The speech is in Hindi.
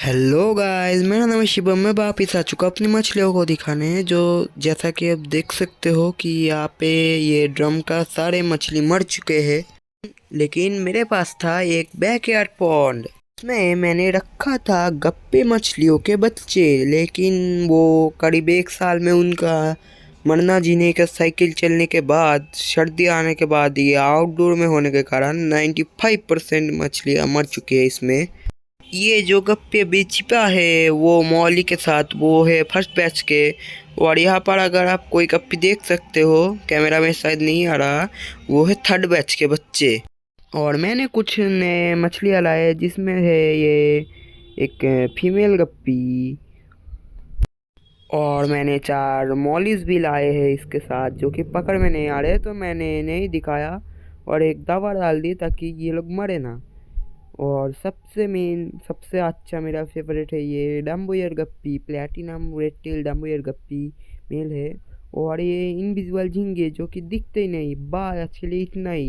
हेलो गाइस, मेरा नाम है शिवम। मैं वापिस आ चुका अपनी मछलियों को दिखाने। जो जैसा कि आप देख सकते हो कि यहाँ पे ये ड्रम का सारे मछली मर चुके हैं। लेकिन मेरे पास था एक बैकयार्ड पॉन्ड। उसमें मैंने रखा था गप्पे मछलियों के बच्चे। लेकिन वो करीब एक साल में उनका मरना जीने का साइकिल चलने के बाद, सर्दी आने के बाद, ये आउटडोर में होने के कारण 95% मछलियाँ मर चुकी है इसमें। ये जो गप्पे भी छिपा है वो मौली के साथ, वो है फर्स्ट बैच के। और यहाँ पर अगर आप कोई गप्पी देख सकते हो, कैमरा में शायद नहीं आ रहा, वो है थर्ड बैच के बच्चे। और मैंने कुछ नए मछलियाँ लाए जिसमें है ये एक फीमेल गप्पी। और मैंने 4 मॉलीज भी लाए हैं इसके साथ, जो कि पकड़ में नहीं आ रहे तो मैंने नहीं दिखाया। और एक दवा डाल दी ताकि ये लोग मरे ना। और सबसे मेन, सबसे अच्छा मेरा फेवरेट है ये डम्बोयर गप्पी, प्लेटिनम रेड टेल डम्बोयर गप्पी मेल है। और ये इनविजिबल झींगे जो कि दिखते ही नहीं, बस एक्चुअली इतना ही।